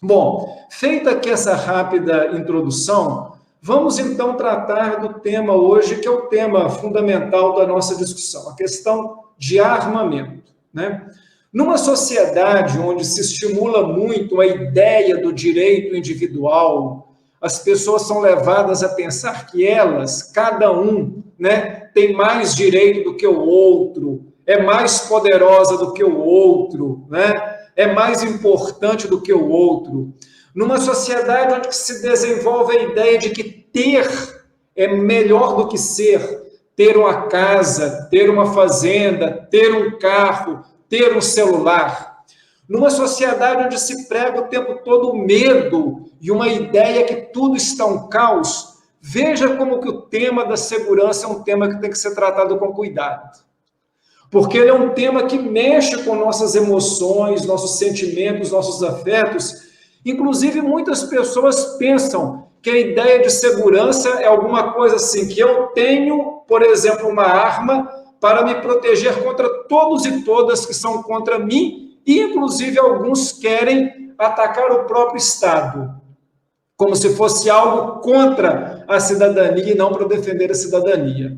Bom, feita aqui essa rápida introdução, vamos então tratar do tema hoje, que é o tema fundamental da nossa discussão, a questão de armamento, né? Numa sociedade onde se estimula muito a ideia do direito individual, as pessoas são levadas a pensar que elas, cada um, né, tem mais direito do que o outro, é mais poderosa do que o outro, né? É mais importante do que o outro. Numa sociedade onde se desenvolve a ideia de que ter é melhor do que ser, ter uma casa, ter uma fazenda, ter um carro, ter um celular. Numa sociedade onde se prega o tempo todo o medo e uma ideia que tudo está um caos, veja como que o tema da segurança é um tema que tem que ser tratado com cuidado. Porque ele é um tema que mexe com nossas emoções, nossos sentimentos, nossos afetos. Inclusive, muitas pessoas pensam que a ideia de segurança é alguma coisa assim, que eu tenho, por exemplo, uma arma para me proteger contra todos e todas que são contra mim, e inclusive alguns querem atacar o próprio Estado, como se fosse algo contra a cidadania e não para defender a cidadania.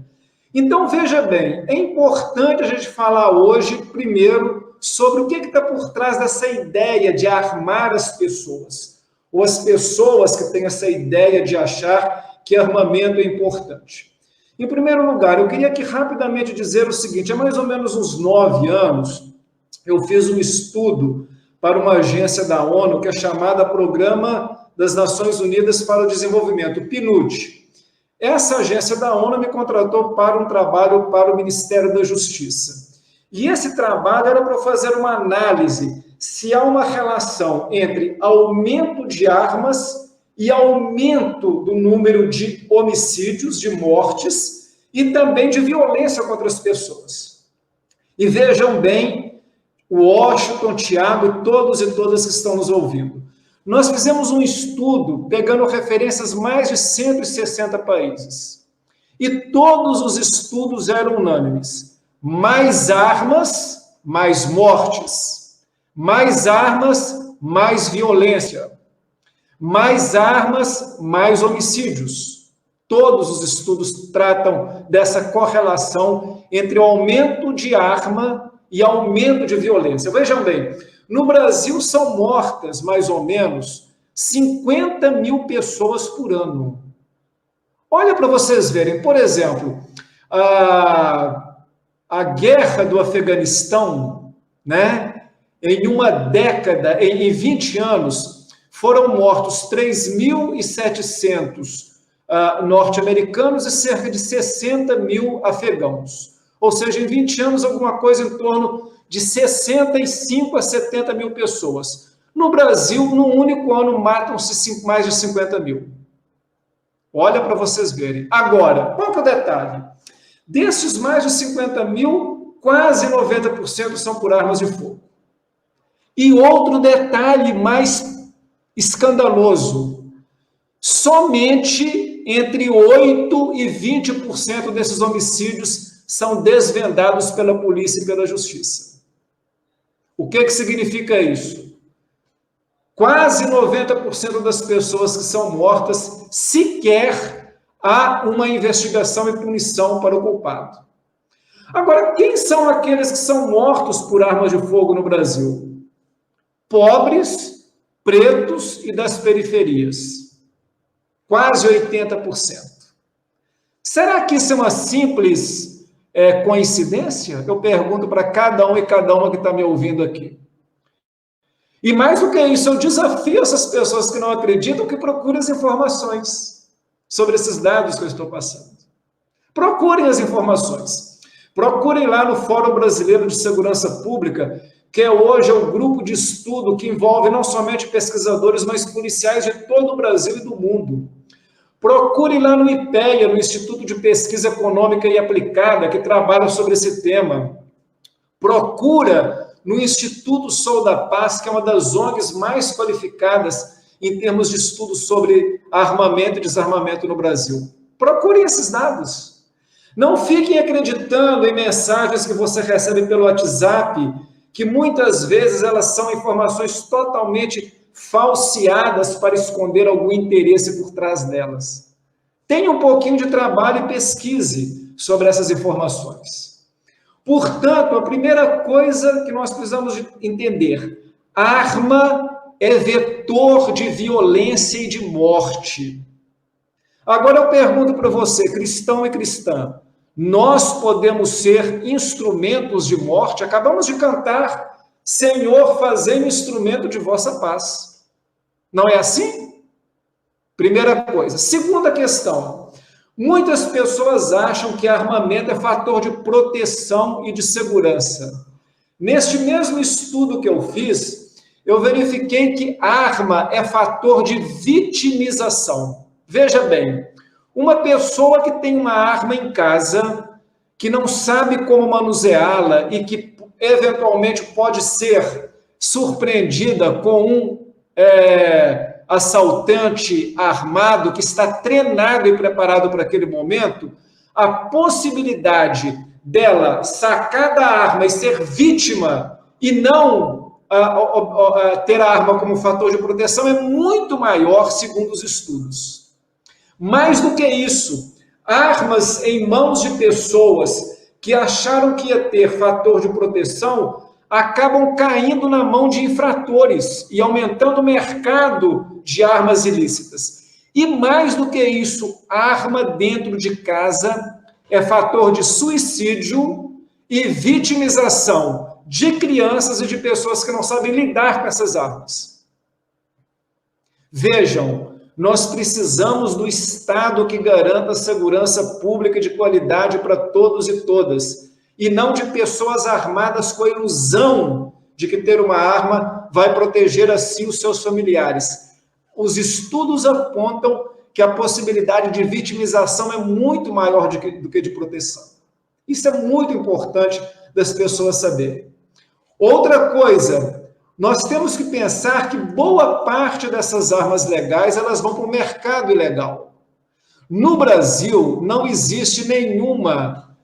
Então, veja bem, é importante a gente falar hoje, primeiro, sobre o que está por trás dessa ideia de armar as pessoas, ou as pessoas que têm essa ideia de achar que armamento é importante. Em primeiro lugar, eu queria aqui rapidamente dizer o seguinte, há mais ou menos uns 9 anos, eu fiz um estudo para uma agência da ONU, que é chamada Programa das Nações Unidas para o Desenvolvimento, o PNUD. Essa agência da ONU me contratou para um trabalho para o Ministério da Justiça. E esse trabalho era para fazer uma análise se há uma relação entre aumento de armas e aumento do número de homicídios, de mortes, e também de violência contra as pessoas. E vejam bem, o Washington, Tiago e todos e todas que estão nos ouvindo. Nós fizemos um estudo pegando referências mais de 160 países. E todos os estudos eram unânimes. Mais armas, mais mortes. Mais armas, mais violência. Mais armas, mais homicídios. Todos os estudos tratam dessa correlação entre o aumento de arma e aumento de violência. Vejam bem, no Brasil são mortas, mais ou menos, 50 mil pessoas por ano. Olha para vocês verem, por exemplo, a guerra do Afeganistão, né? Em uma década, em 20 anos, foram mortos 3.700 norte-americanos e cerca de 60 mil afegãos. Ou seja, em 20 anos, alguma coisa em torno de 65 a 70 mil pessoas. No Brasil, num único ano, matam-se mais de 50 mil. Olha para vocês verem. Agora, qual que é o detalhe? Desses mais de 50 mil, quase 90% são por armas de fogo. E outro detalhe mais escandaloso, somente entre 8% e 20% desses homicídios são desvendados pela polícia e pela justiça. O que significa isso? Quase 90% das pessoas que são mortas, sequer há uma investigação e punição para o culpado. Agora, quem são aqueles que são mortos por armas de fogo no Brasil? Pobres, pretos e das periferias. Quase 80%. Será que isso é uma simples coincidência? Eu pergunto para cada um e cada uma que está me ouvindo aqui. E mais do que isso, eu desafio essas pessoas que não acreditam que procurem as informações sobre esses dados que eu estou passando. Procurem as informações. Procurem lá no Fórum Brasileiro de Segurança Pública, que hoje é um grupo de estudo que envolve não somente pesquisadores, mas policiais de todo o Brasil e do mundo. Procure lá no IPEA, no Instituto de Pesquisa Econômica e Aplicada, que trabalha sobre esse tema. Procura no Instituto Sou da Paz, que é uma das ONGs mais qualificadas em termos de estudo sobre armamento e desarmamento no Brasil. Procurem esses dados. Não fiquem acreditando em mensagens que você recebe pelo WhatsApp, que muitas vezes elas são informações totalmente falseadas para esconder algum interesse por trás delas. Tenha um pouquinho de trabalho e pesquise sobre essas informações. Portanto, a primeira coisa que nós precisamos entender: arma é vetor de violência e de morte. Agora eu pergunto para você, cristão e cristã, nós podemos ser instrumentos de morte? Acabamos de cantar: Senhor, fazei-me instrumento de vossa paz. Não é assim? Primeira coisa. Segunda questão. Muitas pessoas acham que armamento é fator de proteção e de segurança. Neste mesmo estudo que eu fiz, eu verifiquei que arma é fator de vitimização. Veja bem, uma pessoa que tem uma arma em casa, que não sabe como manuseá-la e que eventualmente pode ser surpreendida com um assaltante armado que está treinado e preparado para aquele momento, a possibilidade dela sacar da arma e ser vítima e não ter a arma como fator de proteção é muito maior, segundo os estudos. Mais do que isso, armas em mãos de pessoas que acharam que ia ter fator de proteção acabam caindo na mão de infratores e aumentando o mercado de armas ilícitas. E mais do que isso, arma dentro de casa é fator de suicídio e vitimização de crianças e de pessoas que não sabem lidar com essas armas. Vejam, nós precisamos do Estado que garanta segurança pública de qualidade para todos e todas, e não de pessoas armadas com a ilusão de que ter uma arma vai proteger assim os seus familiares. Os estudos apontam que a possibilidade de vitimização é muito maior do que de proteção. Isso é muito importante das pessoas saberem. Outra coisa, nós temos que pensar que boa parte dessas armas legais, elas vão para o mercado ilegal. No Brasil, não existe nenhuma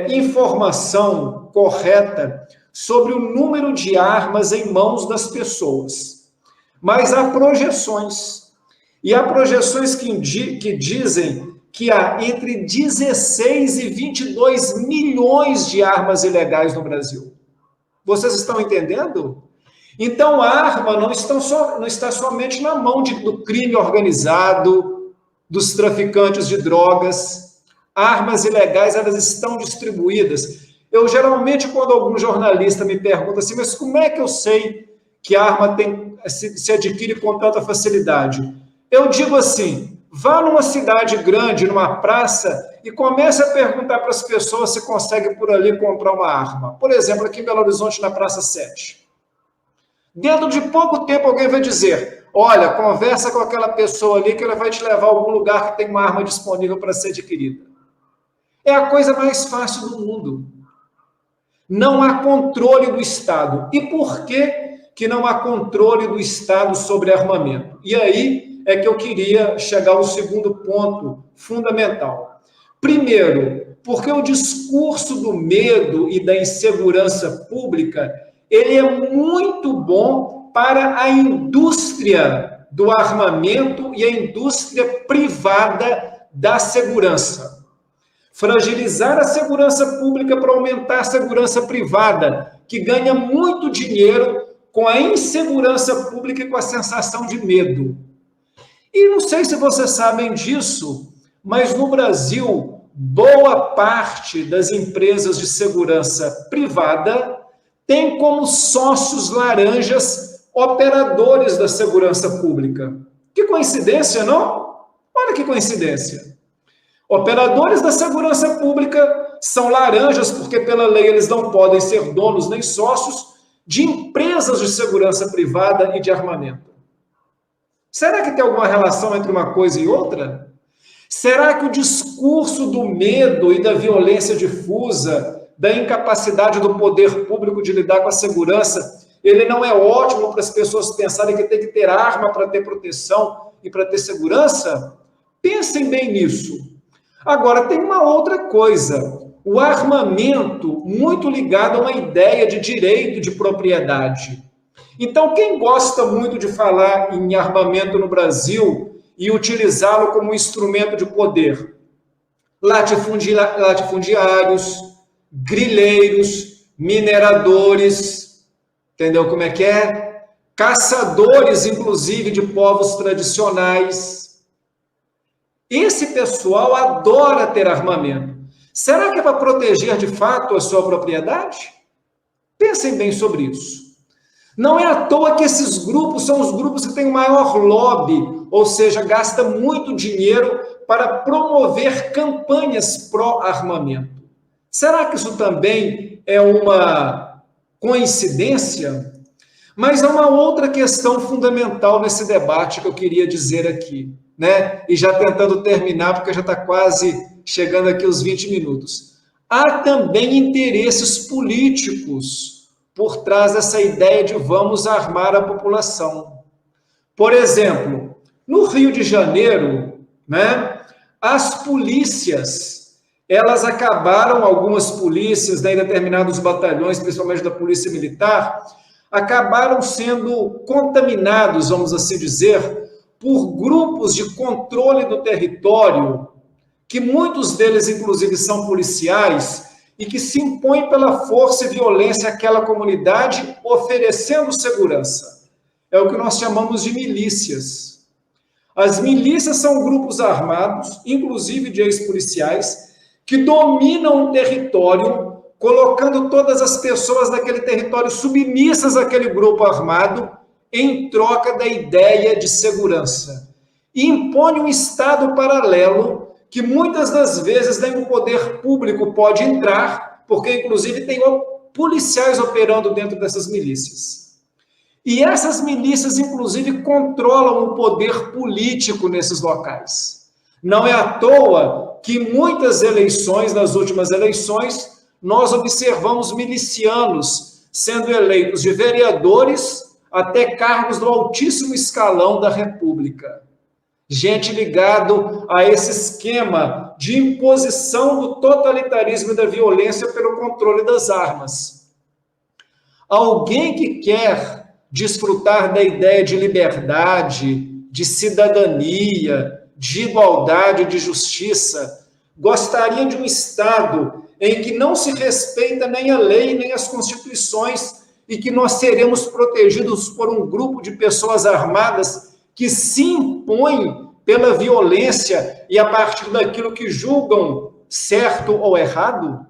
informação correta sobre o número de armas em mãos das pessoas. Mas há projeções. E há projeções que dizem que há entre 16 e 22 milhões de armas ilegais no Brasil. Vocês estão entendendo? Então, a arma não está somente na mão do crime organizado, dos traficantes de drogas. Armas ilegais, elas estão distribuídas. Eu, geralmente, quando algum jornalista me pergunta assim, mas como é que eu sei que a arma se adquire com tanta facilidade? Eu digo assim, vá numa cidade grande, numa praça, e comece a perguntar para as pessoas se consegue por ali comprar uma arma. Por exemplo, aqui em Belo Horizonte, na Praça 7. Dentro de pouco tempo, alguém vai dizer, olha, conversa com aquela pessoa ali que ela vai te levar a algum lugar que tem uma arma disponível para ser adquirida. É a coisa mais fácil do mundo. Não há controle do Estado. E por que não há controle do Estado sobre armamento? E aí é que eu queria chegar ao segundo ponto fundamental. Primeiro, porque o discurso do medo e da insegurança pública, ele é muito bom para a indústria do armamento e a indústria privada da segurança. Fragilizar a segurança pública para aumentar a segurança privada, que ganha muito dinheiro com a insegurança pública e com a sensação de medo. E não sei se vocês sabem disso, mas no Brasil, boa parte das empresas de segurança privada tem como sócios laranjas operadores da segurança pública. Que coincidência, não? Olha que coincidência. Operadores da segurança pública são laranjas, porque pela lei eles não podem ser donos nem sócios de empresas de segurança privada e de armamento. Será que tem alguma relação entre uma coisa e outra? Será que o discurso do medo e da violência difusa, da incapacidade do poder público de lidar com a segurança, ele não é ótimo para as pessoas pensarem que tem que ter arma para ter proteção e para ter segurança? Pensem bem nisso. Agora, tem uma outra coisa. O armamento, muito ligado a uma ideia de direito de propriedade. Então, quem gosta muito de falar em armamento no Brasil e utilizá-lo como instrumento de poder? Latifundiários, grileiros, mineradores, entendeu como é que é? Caçadores, inclusive, de povos tradicionais. Esse pessoal adora ter armamento. Será que é para proteger, de fato, a sua propriedade? Pensem bem sobre isso. Não é à toa que esses grupos são os grupos que têm o maior lobby, ou seja, gasta muito dinheiro para promover campanhas pró-armamento. Será que isso também é uma coincidência? Mas há uma outra questão fundamental nesse debate que eu queria dizer aqui, né? E já tentando terminar, porque já está quase chegando aqui os 20 minutos. Há também interesses políticos por trás dessa ideia de vamos armar a população. Por exemplo, no Rio de Janeiro, né, as polícias, elas acabaram, algumas polícias, né, em determinados batalhões, principalmente da Polícia Militar, acabaram sendo contaminados, vamos assim dizer, por grupos de controle do território, que muitos deles, inclusive, são policiais, e que se impõem pela força e violência àquela comunidade, oferecendo segurança. É o que nós chamamos de milícias. As milícias são grupos armados, inclusive de ex-policiais, que dominam um território, colocando todas as pessoas daquele território submissas àquele grupo armado, em troca da ideia de segurança. E impõe um Estado paralelo, que muitas das vezes nem o poder público pode entrar, porque inclusive tem policiais operando dentro dessas milícias. E essas milícias, inclusive, controlam o poder político nesses locais. Não é à toa que muitas eleições, nas últimas eleições, nós observamos milicianos sendo eleitos de vereadores até cargos do altíssimo escalão da República. Gente ligado a esse esquema de imposição do totalitarismo e da violência pelo controle das armas. Alguém que quer desfrutar da ideia de liberdade, de cidadania, de igualdade, de justiça, gostaria de um Estado em que não se respeita nem a lei, nem as constituições, e que nós seremos protegidos por um grupo de pessoas armadas que se impõem pela violência e a partir daquilo que julgam certo ou errado?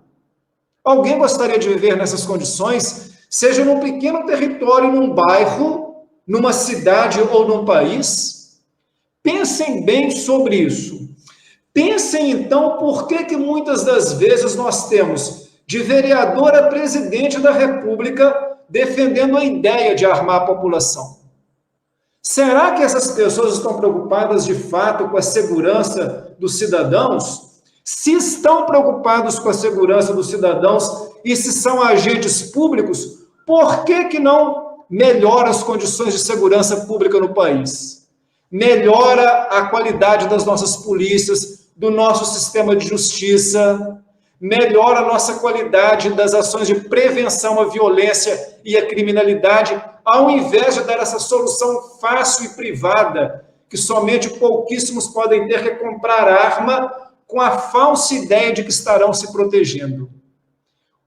Alguém gostaria de viver nessas condições, seja num pequeno território, num bairro, numa cidade ou num país? Pensem bem sobre isso. Pensem, então, por que muitas das vezes nós temos de vereador a presidente da República defendendo a ideia de armar a população. Será que essas pessoas estão preocupadas de fato com a segurança dos cidadãos? Se estão preocupados com a segurança dos cidadãos e se são agentes públicos, por que não melhora as condições de segurança pública no país? Melhora a qualidade das nossas polícias, do nosso sistema de justiça, melhora a nossa qualidade das ações de prevenção à violência e à criminalidade, ao invés de dar essa solução fácil e privada, que somente pouquíssimos podem ter que comprar arma com a falsa ideia de que estarão se protegendo.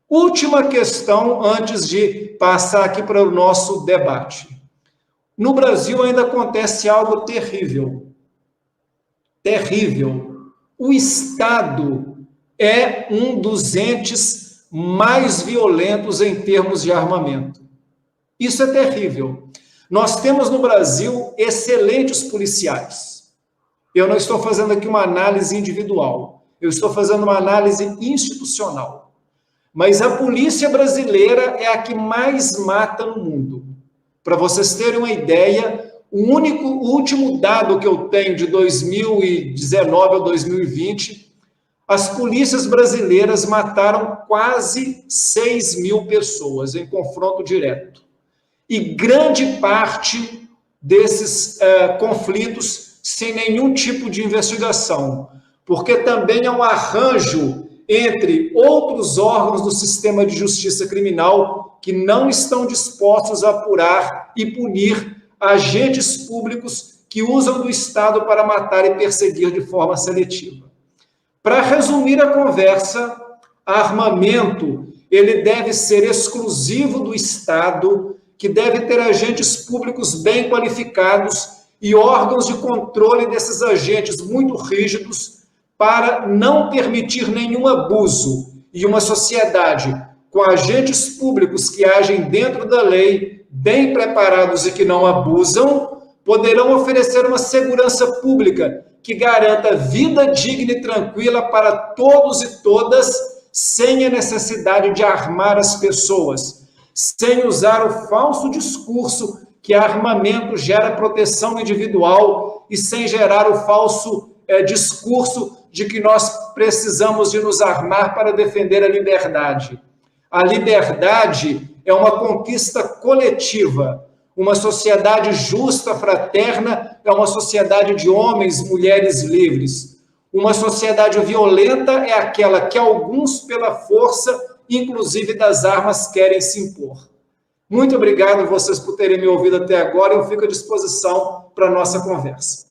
Última questão, antes de passar aqui para o nosso debate. No Brasil ainda acontece algo terrível. Terrível. O Estado é um dos entes mais violentos em termos de armamento. Isso é terrível. Nós temos no Brasil excelentes policiais. Eu não estou fazendo aqui uma análise individual, eu estou fazendo uma análise institucional. Mas a polícia brasileira é a que mais mata no mundo. Para vocês terem uma ideia, o último dado que eu tenho de 2019 a 2020, as polícias brasileiras mataram quase 6 mil pessoas em confronto direto. E grande parte desses conflitos sem nenhum tipo de investigação, porque também é um arranjo entre outros órgãos do sistema de justiça criminal que não estão dispostos a apurar e punir agentes públicos que usam do Estado para matar e perseguir de forma seletiva. Para resumir a conversa, armamento, ele deve ser exclusivo do Estado, que deve ter agentes públicos bem qualificados e órgãos de controle desses agentes muito rígidos para não permitir nenhum abuso. E uma sociedade com agentes públicos que agem dentro da lei, bem preparados e que não abusam, poderão oferecer uma segurança pública que garanta vida digna e tranquila para todos e todas, sem a necessidade de armar as pessoas, sem usar o falso discurso que armamento gera proteção individual e sem gerar o falso discurso de que nós precisamos de nos armar para defender a liberdade. A liberdade é uma conquista coletiva. Uma sociedade justa, fraterna, é uma sociedade de homens, mulheres livres. Uma sociedade violenta é aquela que alguns, pela força, inclusive das armas, querem se impor. Muito obrigado a vocês por terem me ouvido até agora. Eu fico à disposição para a nossa conversa.